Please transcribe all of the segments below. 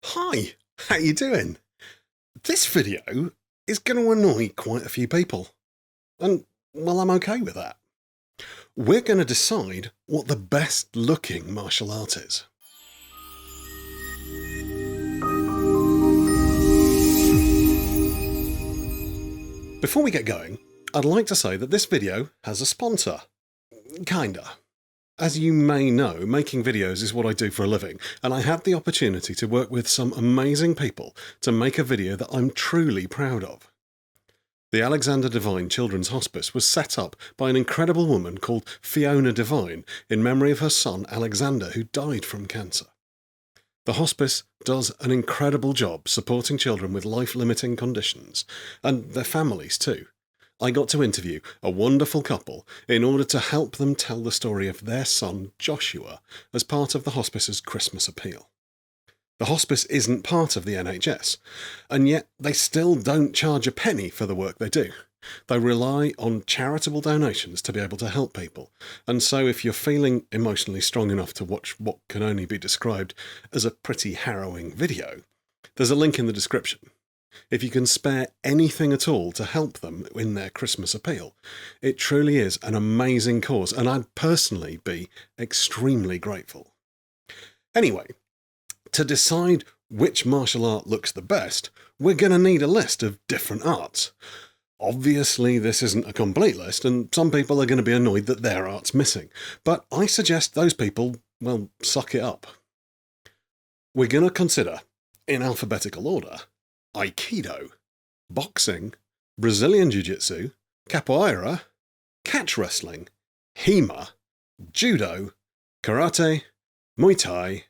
Hi, how you doing? This video is going to annoy quite a few people, and well, I'm okay with that. We're going to decide what the best looking martial art is. Before we get going, I'd like to say that this video has a sponsor. Kinda. As you may know, making videos is what I do for a living, and I had the opportunity to work with some amazing people to make a video that I'm truly proud of. The Alexander Devine Children's Hospice was set up by an incredible woman called Fiona Devine in memory of her son Alexander, who died from cancer. The hospice does an incredible job supporting children with life-limiting conditions, and their families too. I got to interview a wonderful couple in order to help them tell the story of their son Joshua as part of the hospice's Christmas appeal. The hospice isn't part of the NHS, and yet they still don't charge a penny for the work they do. They rely on charitable donations to be able to help people, and so if you're feeling emotionally strong enough to watch what can only be described as a pretty harrowing video, there's a link in the description. If you can spare anything at all to help them in their Christmas appeal, it truly is an amazing cause, and I'd personally be extremely grateful. Anyway, to decide which martial art looks the best, we're going to need a list of different arts. Obviously, this isn't a complete list, and some people are going to be annoyed that their art's missing, but I suggest those people, well, suck it up. We're going to consider, in alphabetical order, Aikido, boxing, Brazilian Jiu-Jitsu, capoeira, catch wrestling, HEMA, judo, karate, Muay Thai,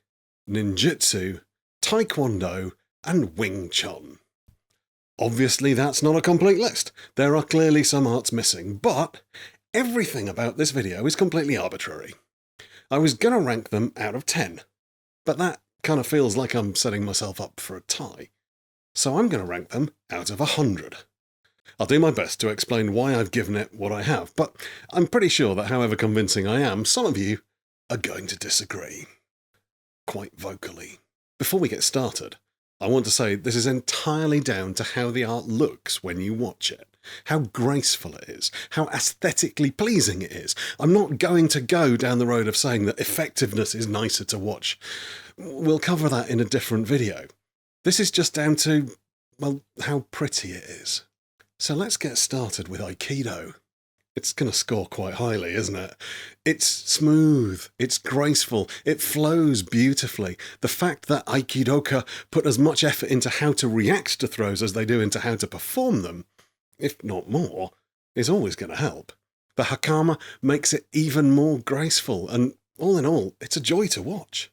ninjutsu, taekwondo, and Wing Chun. Obviously that's not a complete list. There are clearly some arts missing, but everything about this video is completely arbitrary. I was going to rank them out of 10, but that kind of feels like I'm setting myself up for a tie. So I'm going to rank them out of 100. I'll do my best to explain why I've given it what I have, but I'm pretty sure that however convincing I am, some of you are going to disagree. Quite vocally. Before we get started, I want to say this is entirely down to how the art looks when you watch it, how graceful it is, how aesthetically pleasing it is. I'm not going to go down the road of saying that effectiveness is nicer to watch. We'll cover that in a different video. This is just down to, well, how pretty it is. So let's get started with Aikido. It's going to score quite highly, isn't it? It's smooth, it's graceful, it flows beautifully. The fact that Aikidoka put as much effort into how to react to throws as they do into how to perform them, if not more, is always going to help. The Hakama makes it even more graceful, and all in all, it's a joy to watch.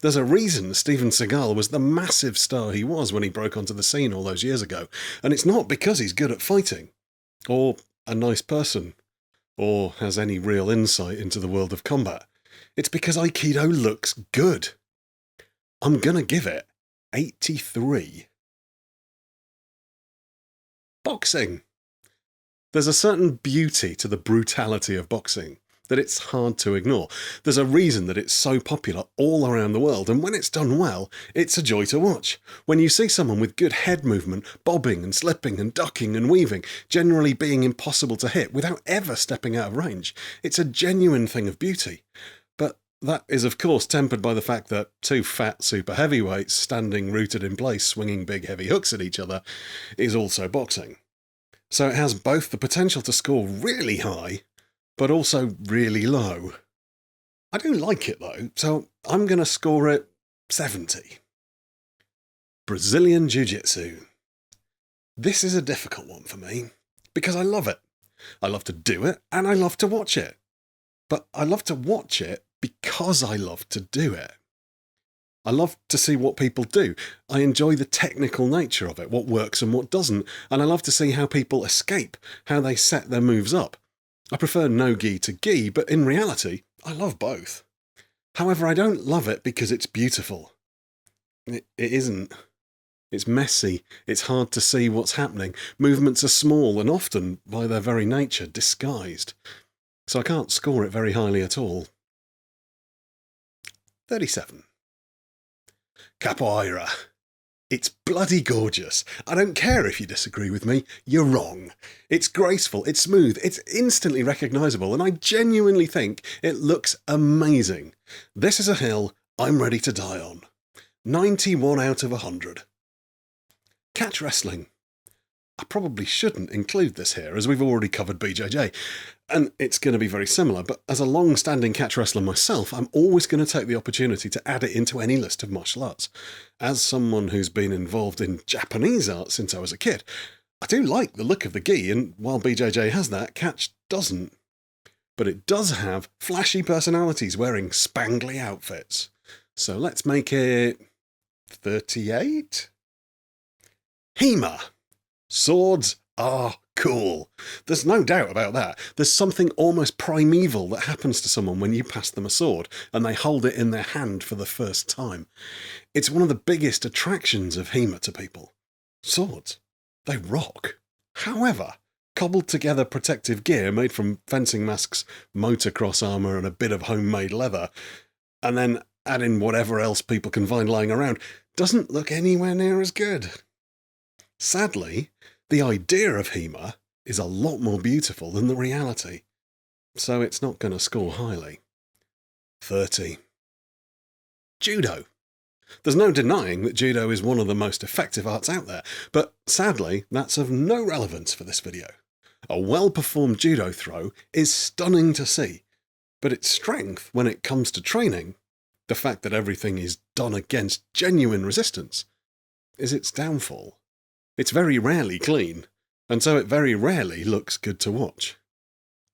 There's a reason Steven Seagal was the massive star he was when he broke onto the scene all those years ago, and it's not because he's good at fighting, or a nice person, or has any real insight into the world of combat. It's because Aikido looks good. I'm gonna give it 83. Boxing. There's a certain beauty to the brutality of boxing that it's hard to ignore. There's a reason that it's so popular all around the world, and when it's done well, it's a joy to watch. When you see someone with good head movement, bobbing and slipping and ducking and weaving, generally being impossible to hit without ever stepping out of range, it's a genuine thing of beauty. But that is of course tempered by the fact that two fat super heavyweights standing rooted in place swinging big heavy hooks at each other is also boxing. So it has both the potential to score really high, but also really low. I do like it though, so I'm going to score it 70. Brazilian Jiu-Jitsu. This is a difficult one for me, because I love it. I love to do it, and I love to watch it. But I love to watch it because I love to do it. I love to see what people do. I enjoy the technical nature of it, what works and what doesn't, and I love to see how people escape, how they set their moves up. I prefer no-gi to gi, but in reality, I love both. However, I don't love it because it's beautiful. It isn't. It's messy, it's hard to see what's happening, movements are small and often, by their very nature, disguised. So I can't score it very highly at all. 37. Capoeira. It's bloody gorgeous. I don't care if you disagree with me, you're wrong. It's graceful, it's smooth, it's instantly recognisable, and I genuinely think it looks amazing. This is a hill I'm ready to die on. 91 out of 100. Catch wrestling. I probably shouldn't include this here, as we've already covered BJJ, and it's going to be very similar, but as a long-standing catch wrestler myself, I'm always going to take the opportunity to add it into any list of martial arts. As someone who's been involved in Japanese art since I was a kid, I do like the look of the gi, and while BJJ has that, catch doesn't. But it does have flashy personalities wearing spangly outfits. So let's make it 38? HEMA. Swords are cool. There's no doubt about that. There's something almost primeval that happens to someone when you pass them a sword and they hold it in their hand for the first time. It's one of the biggest attractions of HEMA to people. Swords. They rock. However, cobbled together protective gear made from fencing masks, motocross armour and a bit of homemade leather, and then add in whatever else people can find lying around, doesn't look anywhere near as good. Sadly, the idea of HEMA is a lot more beautiful than the reality, so it's not going to score highly. 30. Judo. There's no denying that judo is one of the most effective arts out there, but sadly, that's of no relevance for this video. A well-performed judo throw is stunning to see, but its strength when it comes to training, the fact that everything is done against genuine resistance, is its downfall. It's very rarely clean, and so it very rarely looks good to watch.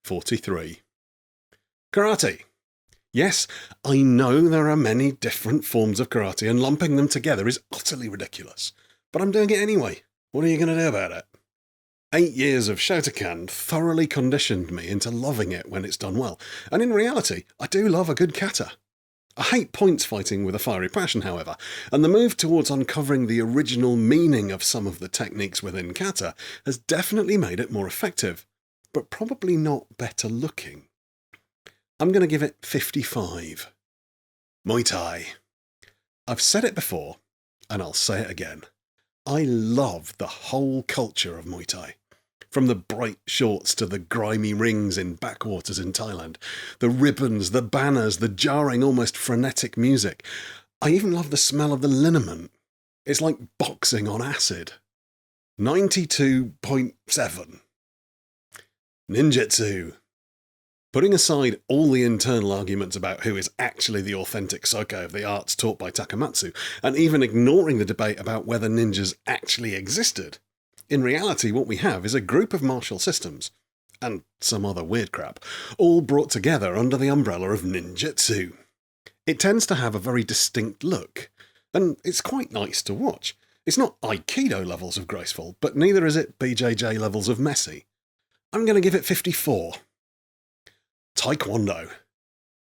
43. Karate. Yes, I know there are many different forms of karate, and lumping them together is utterly ridiculous, but I'm doing it anyway. What are you going to do about it? 8 years of Shotokan thoroughly conditioned me into loving it when it's done well, and in reality, I do love a good kata. I hate points fighting with a fiery passion, however, and the move towards uncovering the original meaning of some of the techniques within kata has definitely made it more effective, but probably not better looking. I'm going to give it 55. Muay Thai. I've said it before, and I'll say it again. I love the whole culture of Muay Thai. From the bright shorts to the grimy rings in backwaters in Thailand, the ribbons, the banners, the jarring, almost frenetic music. I even love the smell of the liniment. It's like boxing on acid. 92.7. Ninjutsu. Putting aside all the internal arguments about who is actually the authentic soke of the arts taught by Takamatsu, and even ignoring the debate about whether ninjas actually existed, in reality, what we have is a group of martial systems, and some other weird crap, all brought together under the umbrella of ninjutsu. It tends to have a very distinct look, and it's quite nice to watch. It's not Aikido levels of graceful, but neither is it BJJ levels of messy. I'm going to give it 54. Taekwondo.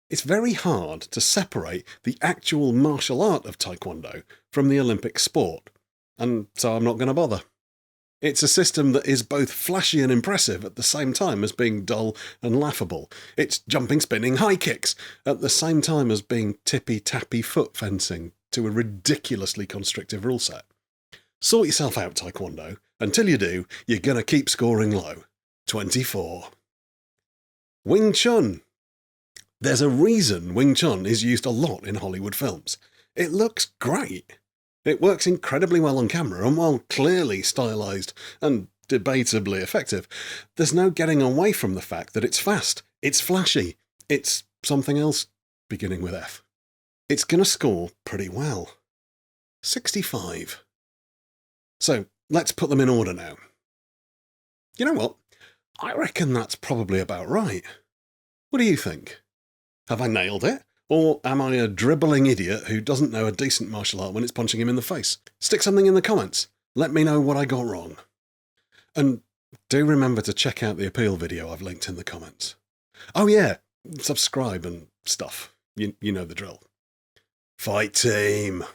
It's very hard to separate the actual martial art of Taekwondo from the Olympic sport, and so I'm not going to bother. It's a system that is both flashy and impressive at the same time as being dull and laughable. It's jumping, spinning, high kicks at the same time as being tippy-tappy foot fencing to a ridiculously constrictive rule set. Sort yourself out, Taekwondo. Until you do, you're going to keep scoring low. 24. Wing Chun. There's a reason Wing Chun is used a lot in Hollywood films. It looks great. It works incredibly well on camera, and while clearly stylised and debatably effective, there's no getting away from the fact that it's fast, it's flashy, it's something else beginning with F. It's going to score pretty well. 65. So let's put them in order now. You know what? I reckon that's probably about right. What do you think? Have I nailed it? Or am I a dribbling idiot who doesn't know a decent martial art when it's punching him in the face? Stick something in the comments. Let me know what I got wrong. And do remember to check out the appeal video I've linked in the comments. Oh yeah, subscribe and stuff. You know the drill. Fight team!